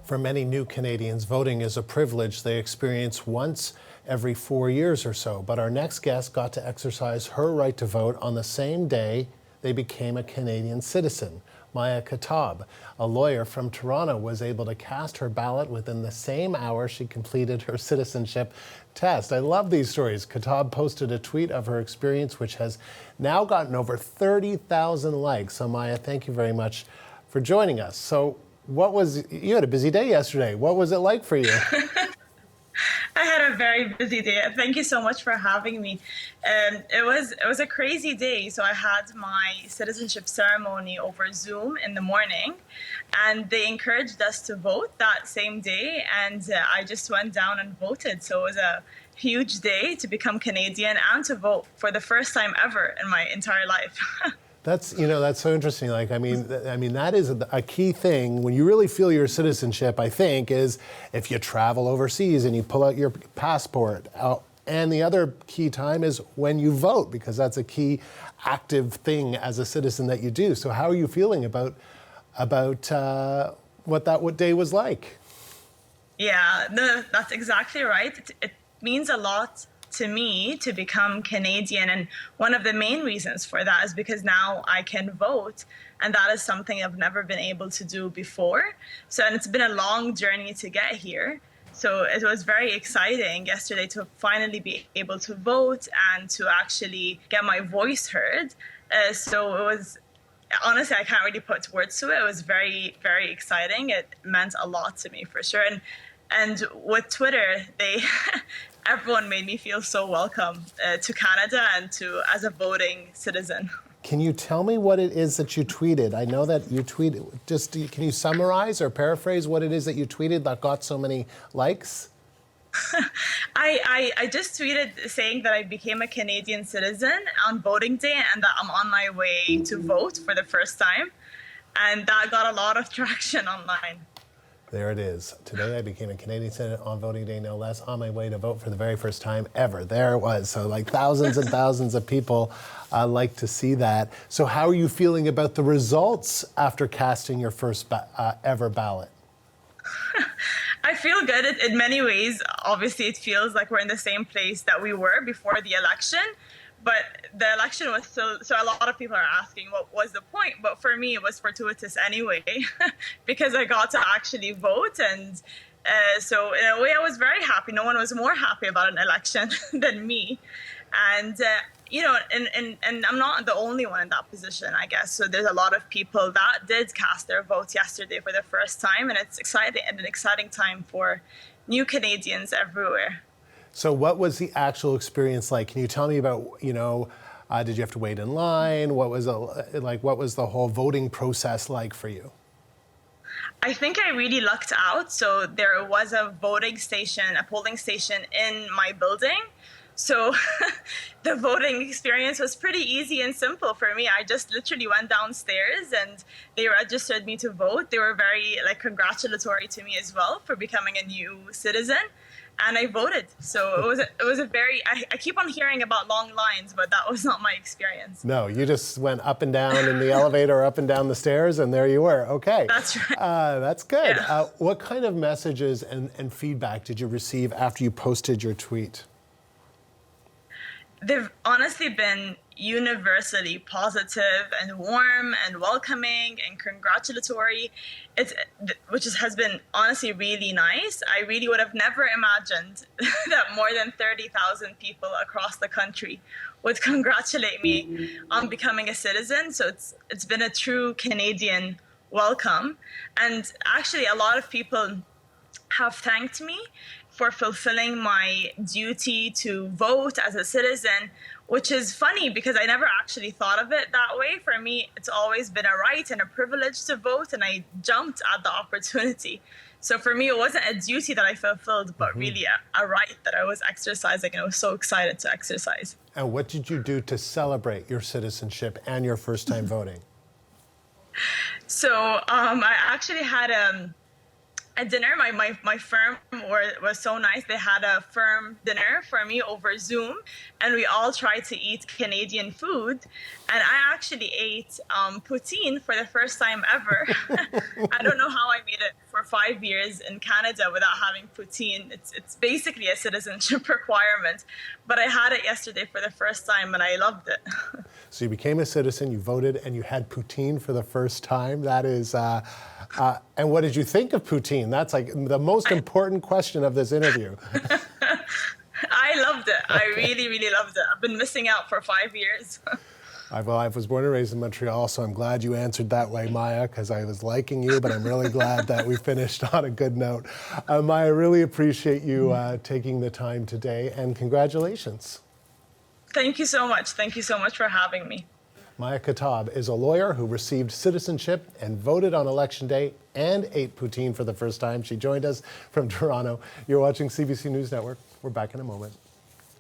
For many new Canadians, voting is a privilege they experience once every 4 years or so. But our next guest got to exercise her right to vote on the same day they became a Canadian citizen. Maya Kotob, a lawyer from Toronto, was able to cast her ballot within the same hour she completed her citizenship test. I love these stories. Kotob posted a tweet of her experience, which has now gotten over 30,000 likes. So Maya, thank you very much for joining us. So you had a busy day yesterday. What was it like for you? I had a very busy day. Thank you so much for having me. It was a crazy day. So I had my citizenship ceremony over Zoom in the morning, and they encouraged us to vote that same day. And I just went down and voted. So it was a huge day to become Canadian and to vote for the first time ever in my entire life. That's so interesting. I mean, that is a key thing when you really feel your citizenship, I think, is if you travel overseas and you pull out your passport. And the other key time is when you vote, because that's a key active thing as a citizen that you do. So how are you feeling about what day was like? Yeah, that's exactly right. It means a lot to me to become Canadian, and one of the main reasons for that is because now I can vote, and that is something I've never been able to do before. And it's been a long journey to get here. So it was very exciting yesterday to finally be able to vote and to actually get my voice heard. So it was, honestly, I can't really put words to it. It was very, very exciting. It meant a lot to me for sure. And with Twitter, everyone made me feel so welcome to Canada and as a voting citizen. Can you tell me what it is that you tweeted? I know that you tweeted. Can you summarize or paraphrase what it is that you tweeted that got so many likes? I just tweeted saying that I became a Canadian citizen on voting day and that I'm on my way to vote for the first time. And that got a lot of traction online. There it is. Today I became a Canadian citizen on voting day, no less, on my way to vote for the very first time ever. There it was. So thousands and thousands of people like to see that. So how are you feeling about the results after casting your first ever ballot? I feel good in many ways. Obviously, it feels like we're in the same place that we were before the election. But the election was so a lot of people are asking what was the point, but for me it was fortuitous anyway because I got to actually vote, and so in a way I was very happy. No one was more happy about an election than me, and and I'm not the only one in that position, I guess. So there's a lot of people that did cast their votes yesterday for the first time, and it's an exciting time for new Canadians everywhere. So what was the actual experience like? Can you tell me about, did you have to wait in line? What was the whole voting process like for you? I think I really lucked out. So there was a polling station in my building. So the voting experience was pretty easy and simple for me. I just literally went downstairs and they registered me to vote. They were very congratulatory to me as well for becoming a new citizen. And I voted. So it was a very, I keep on hearing about long lines, but that was not my experience. No, you just went up and down in the elevator, up and down the stairs, and there you were. Okay. That's right. That's good. Yeah. What kind of messages and feedback did you receive after you posted your tweet? They've honestly been universally positive and warm and welcoming and congratulatory, which has been honestly really nice. I really would have never imagined that more than 30,000 people across the country would congratulate me on becoming a citizen. So it's been a true Canadian welcome. And actually a lot of people have thanked me for fulfilling my duty to vote as a citizen, which is funny because I never actually thought of it that way. For me, it's always been a right and a privilege to vote, and I jumped at the opportunity. So for me, it wasn't a duty that I fulfilled, but really a right that I was exercising, and I was so excited to exercise. And what did you do to celebrate your citizenship and your first time voting? So I actually had a dinner. My firm was so nice. They had a firm dinner for me over Zoom, and we all tried to eat Canadian food. And I actually ate poutine for the first time ever. I don't know how I made it for 5 years in Canada without having poutine. It's basically a citizenship requirement. But I had it yesterday for the first time, and I loved it. So you became a citizen, you voted, and you had poutine for the first time. That is, and what did you think of poutine? That's like the most important question of this interview. I loved it. I really, really loved it. I've been missing out for 5 years. Well, I was born and raised in Montreal, so I'm glad you answered that way, Maya, because I was liking you, but I'm really glad that we finished on a good note. Maya, really appreciate you taking the time today, and congratulations. Thank you so much. Thank you so much for having me. Maya Kotob is a lawyer who received citizenship and voted on Election Day and ate poutine for the first time. She joined us from Toronto. You're watching CBC News Network. We're back in a moment.